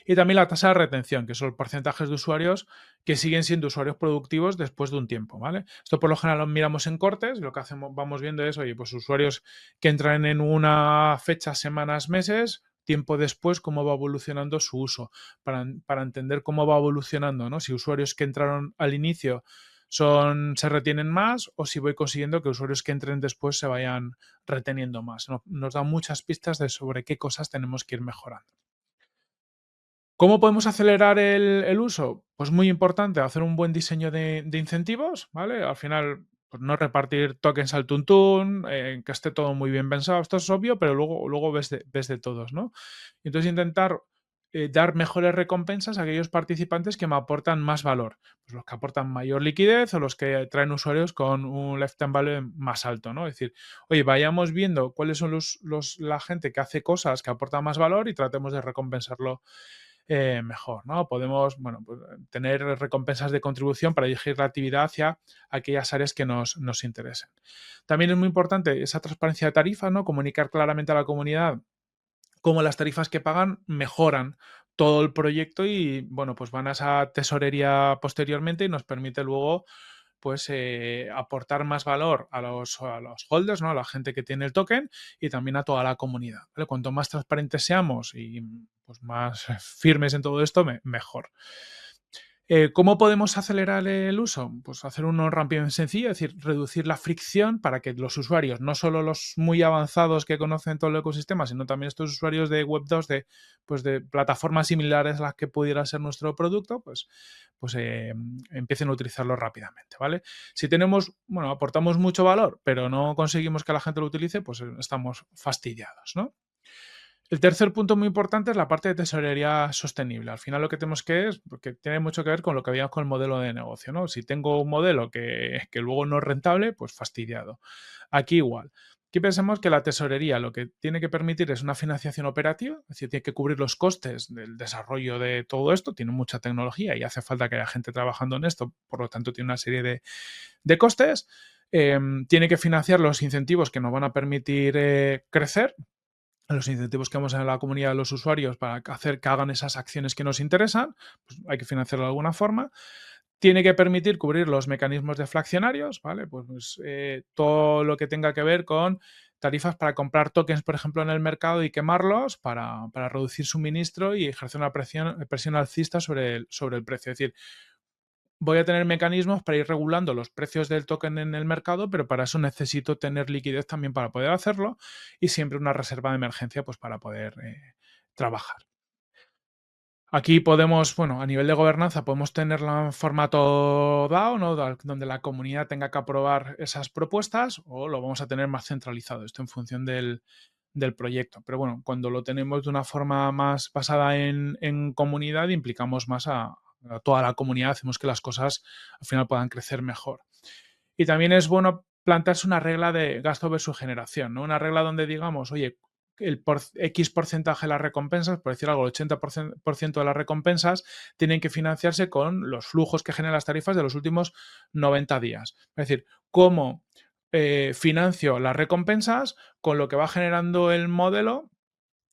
Y también la tasa de retención, que son porcentajes de usuarios que siguen siendo usuarios productivos después de un tiempo, ¿vale? Esto por lo general lo miramos en cortes, lo que hacemos, vamos viendo es, oye, pues usuarios que entran en una fecha, semanas, meses, tiempo después, cómo va evolucionando su uso, para entender cómo va evolucionando, ¿no? Si usuarios que entraron al inicio se retienen más o si voy consiguiendo que usuarios que entren después se vayan reteniendo más. Nos da muchas pistas sobre qué cosas tenemos que ir mejorando. ¿Cómo podemos acelerar el uso? Pues muy importante, hacer un buen diseño de incentivos, ¿vale? Al final, pues no repartir tokens al tuntún, que esté todo muy bien pensado. Esto es obvio, pero luego ves de todos, ¿no? Entonces intentar dar mejores recompensas a aquellos participantes que me aportan más valor. Pues los que aportan mayor liquidez o los que traen usuarios con un lifetime value más alto, ¿no? Es decir, oye, vayamos viendo cuáles son la gente que hace cosas que aportan más valor y tratemos de recompensarlo mejor, ¿no? Podemos, bueno, pues, tener recompensas de contribución para dirigir la actividad hacia aquellas áreas que nos interesen. También es muy importante esa transparencia de tarifas, ¿no? Comunicar claramente a la comunidad cómo las tarifas que pagan mejoran todo el proyecto y, bueno, pues van a esa tesorería posteriormente y nos permite luego pues aportar más valor a los holders, ¿no? A la gente que tiene el token y también a toda la comunidad, ¿vale? Cuanto más transparentes seamos y pues, más firmes en todo esto, mejor. ¿Cómo podemos acelerar el uso? Pues hacer uno rápido y sencillo, es decir, reducir la fricción para que los usuarios, no solo los muy avanzados que conocen todo el ecosistema, sino también estos usuarios de Web 2 de plataformas similares a las que pudiera ser nuestro producto, pues empiecen a utilizarlo rápidamente, ¿vale? Si aportamos mucho valor, pero no conseguimos que la gente lo utilice, pues estamos fastidiados, ¿no? El tercer punto muy importante es la parte de tesorería sostenible. Al final lo que tenemos que es, porque tiene mucho que ver con lo que habíamos con el modelo de negocio, ¿no? Si tengo un modelo que luego no es rentable, pues fastidiado. Aquí igual. Aquí pensamos que la tesorería lo que tiene que permitir es una financiación operativa, es decir, tiene que cubrir los costes del desarrollo de todo esto, tiene mucha tecnología y hace falta que haya gente trabajando en esto, por lo tanto tiene una serie de costes. Tiene que financiar los incentivos que nos van a permitir crecer, los incentivos que vamos a la comunidad de los usuarios para hacer que hagan esas acciones que nos interesan, pues hay que financiarlo de alguna forma. Tiene que permitir cubrir los mecanismos deflacionarios, ¿vale? Pues todo lo que tenga que ver con tarifas para comprar tokens, por ejemplo, en el mercado y quemarlos para reducir suministro y ejercer una presión alcista sobre el precio. Es decir, voy a tener mecanismos para ir regulando los precios del token en el mercado, pero para eso necesito tener liquidez también para poder hacerlo y siempre una reserva de emergencia pues para poder trabajar. Aquí podemos, bueno, a nivel de gobernanza podemos tenerla en formato DAO, ¿no? Donde la comunidad tenga que aprobar esas propuestas o lo vamos a tener más centralizado, esto en función del proyecto. Pero bueno, cuando lo tenemos de una forma más basada en comunidad, implicamos más a toda la comunidad, hacemos que las cosas al final puedan crecer mejor. Y también es bueno plantearse una regla de gasto versus generación, ¿no? Una regla donde digamos, oye, X porcentaje de las recompensas, por decir algo, el 80% de las recompensas tienen que financiarse con los flujos que generan las tarifas de los últimos 90 días. Es decir, cómo financio las recompensas con lo que va generando el modelo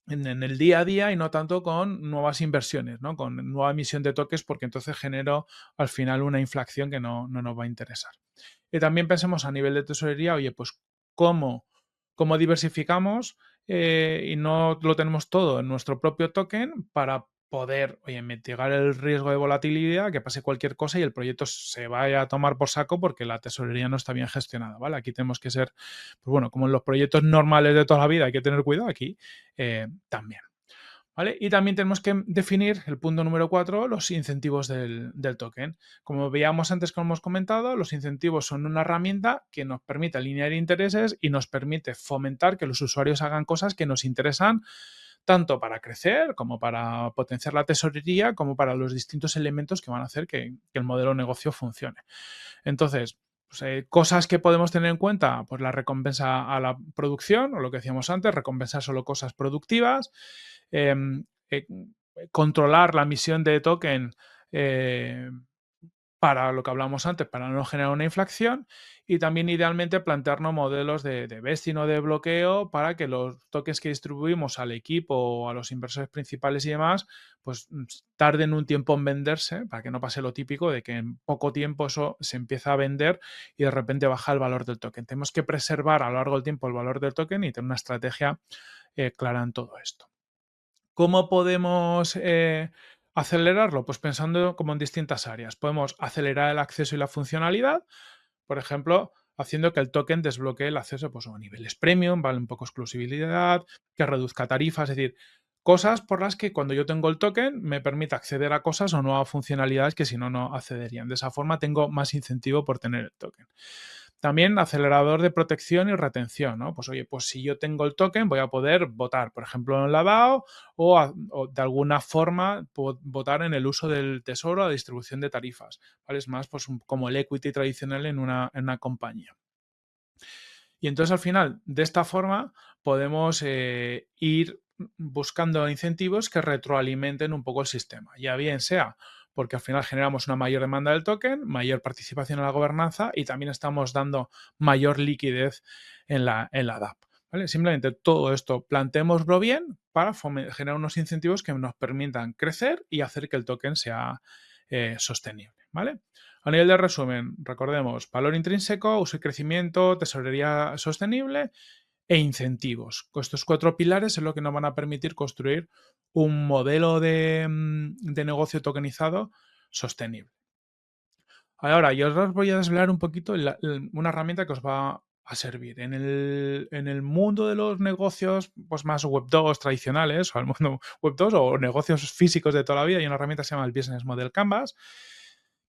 en el día a día y no tanto con nuevas inversiones, ¿no? Con nueva emisión de tokens, porque entonces genero al final una inflación que no nos va a interesar. Y también pensemos a nivel de tesorería, oye, pues cómo, cómo diversificamos y no lo tenemos todo en nuestro propio token para poder, oye, mitigar el riesgo de volatilidad, que pase cualquier cosa y el proyecto se vaya a tomar por saco porque la tesorería no está bien gestionada, ¿vale? Aquí tenemos que ser, pues bueno, como en los proyectos normales de toda la vida hay que tener cuidado, aquí también. ¿Vale? Y también tenemos que definir el punto número 4, los incentivos del token. Como veíamos antes, como hemos comentado, los incentivos son una herramienta que nos permite alinear intereses y nos permite fomentar que los usuarios hagan cosas que nos interesan tanto para crecer como para potenciar la tesorería, como para los distintos elementos que van a hacer que el modelo de negocio funcione. Entonces, pues, cosas que podemos tener en cuenta, pues la recompensa a la producción, o lo que decíamos antes, recompensar solo cosas productivas, em, eh, controlar la emisión de token eh, para lo que hablamos antes, para no generar una inflación y también idealmente plantearnos modelos de vesting o de bloqueo para que los tokens que distribuimos al equipo o a los inversores principales y demás, pues tarden un tiempo en venderse para que no pase lo típico de que en poco tiempo eso se empieza a vender y de repente baja el valor del token. Tenemos que preservar a lo largo del tiempo el valor del token y tener una estrategia clara en todo esto. ¿Cómo podemos acelerarlo? Pues pensando como en distintas áreas. Podemos acelerar el acceso y la funcionalidad, por ejemplo, haciendo que el token desbloquee el acceso pues, a niveles premium, vale un poco exclusividad, que reduzca tarifas, es decir, cosas por las que cuando yo tengo el token me permite acceder a cosas o nuevas funcionalidades que si no, no accederían. De esa forma tengo más incentivo por tener el token. También acelerador de protección y retención, ¿no? Pues oye, pues si yo tengo el token voy a poder votar, por ejemplo, en la DAO o de alguna forma votar en el uso del tesoro a distribución de tarifas, ¿vale? Es más, pues como el equity tradicional en una compañía. Y entonces al final, de esta forma, podemos ir buscando incentivos que retroalimenten un poco el sistema, ya bien sea porque al final generamos una mayor demanda del token, mayor participación en la gobernanza y también estamos dando mayor liquidez en la DApp. ¿Vale? Simplemente todo esto planteémoslo bien para generar unos incentivos que nos permitan crecer y hacer que el token sea sostenible. ¿Vale? A nivel de resumen, recordemos, valor intrínseco, uso y crecimiento, tesorería sostenible e incentivos. Con estos 4 pilares es lo que nos van a permitir construir un modelo de negocio tokenizado sostenible. Ahora, yo os voy a desvelar un poquito una herramienta que os va a servir. En el mundo de los negocios pues más web 2 tradicionales, o el mundo web 2 o negocios físicos de toda la vida, hay una herramienta que se llama el Business Model Canvas,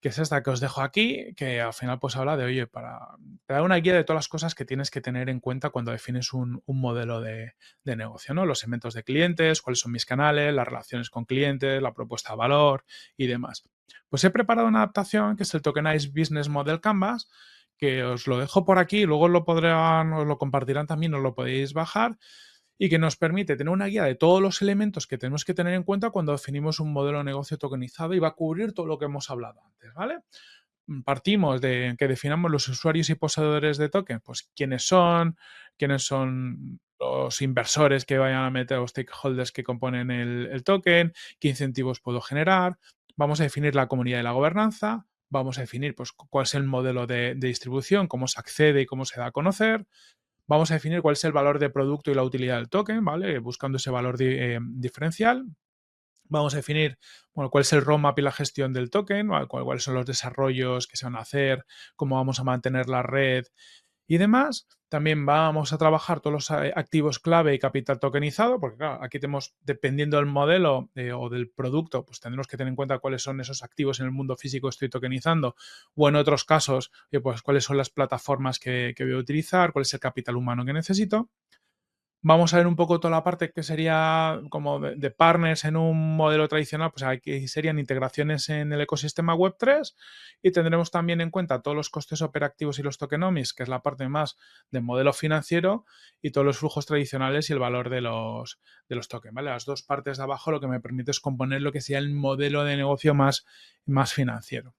que es esta que os dejo aquí, que al final pues habla de, oye, te da una guía de todas las cosas que tienes que tener en cuenta cuando defines un modelo de negocio, ¿no? Los segmentos de clientes, cuáles son mis canales, las relaciones con clientes, la propuesta de valor y demás. Pues he preparado una adaptación que es el Tokenized Business Model Canvas, que os lo dejo por aquí, luego os lo compartirán también, os lo podéis bajar y que nos permite tener una guía de todos los elementos que tenemos que tener en cuenta cuando definimos un modelo de negocio tokenizado y va a cubrir todo lo que hemos hablado antes, ¿vale? Partimos de que definamos los usuarios y poseedores de token, pues quiénes son los inversores que vayan a meter o stakeholders que componen el token, qué incentivos puedo generar, vamos a definir la comunidad y la gobernanza, vamos a definir pues, cuál es el modelo de distribución, cómo se accede y cómo se da a conocer, vamos a definir cuál es el valor de producto y la utilidad del token, ¿vale? Buscando ese valor diferencial. Vamos a definir bueno, cuál es el roadmap y la gestión del token, ¿vale? Cuáles son los desarrollos que se van a hacer, cómo vamos a mantener la red y demás. También vamos a trabajar todos los activos clave y capital tokenizado, porque claro, aquí tenemos, dependiendo del modelo o del producto, pues tendremos que tener en cuenta cuáles son esos activos en el mundo físico que estoy tokenizando, o en otros casos, pues cuáles son las plataformas que voy a utilizar, cuál es el capital humano que necesito. Vamos a ver un poco toda la parte que sería como de partners en un modelo tradicional, pues aquí serían integraciones en el ecosistema Web3 y tendremos también en cuenta todos los costes operativos y los tokenomics, que es la parte más del modelo financiero y todos los flujos tradicionales y el valor de los tokens, ¿vale? Las dos partes de abajo lo que me permite es componer lo que sea el modelo de negocio más financiero.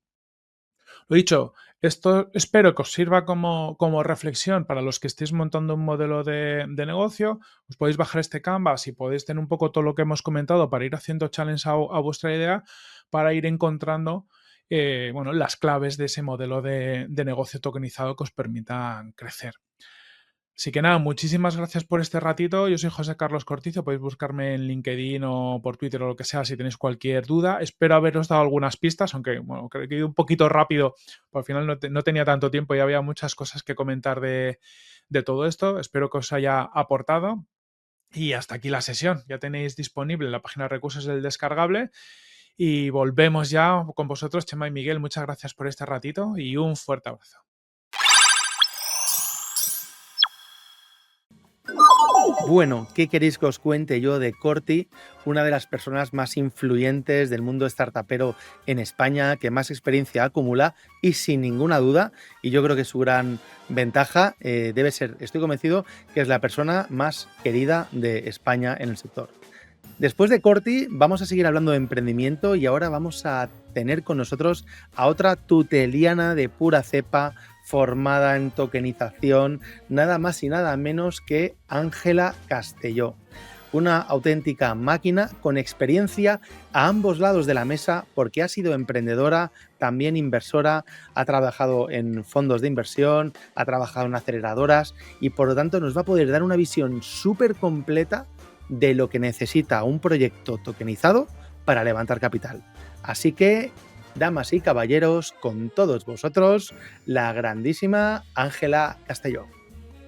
Lo dicho, esto espero que os sirva como reflexión para los que estéis montando un modelo de negocio. Os podéis bajar este Canvas y podéis tener un poco todo lo que hemos comentado para ir haciendo challenge a vuestra idea, para ir encontrando bueno, las claves de ese modelo de negocio tokenizado que os permitan crecer. Así que nada, muchísimas gracias por este ratito. Yo soy José Carlos Cortizo. Podéis buscarme en LinkedIn o por Twitter o lo que sea si tenéis cualquier duda. Espero haberos dado algunas pistas, aunque bueno, creo que he ido un poquito rápido, porque al final no tenía tanto tiempo y había muchas cosas que comentar de todo esto. Espero que os haya aportado. Y hasta aquí la sesión. Ya tenéis disponible la página de recursos del descargable. Y volvemos ya con vosotros, Chema y Miguel. Muchas gracias por este ratito y un fuerte abrazo. Bueno, ¿qué queréis que os cuente yo de Corti, una de las personas más influyentes del mundo startupero en España, que más experiencia acumula y sin ninguna duda, y yo creo que su gran ventaja debe ser, estoy convencido, que es la persona más querida de España en el sector. Después de Corti vamos a seguir hablando de emprendimiento y ahora vamos a tener con nosotros a otra tuteliana de pura cepa, formada en tokenización, nada más y nada menos que Ángela Castelló. Una auténtica máquina con experiencia a ambos lados de la mesa porque ha sido emprendedora, también inversora, ha trabajado en fondos de inversión, ha trabajado en aceleradoras y por lo tanto nos va a poder dar una visión súper completa de lo que necesita un proyecto tokenizado para levantar capital. Así que, damas y caballeros, con todos vosotros, la grandísima Ángela Castelló.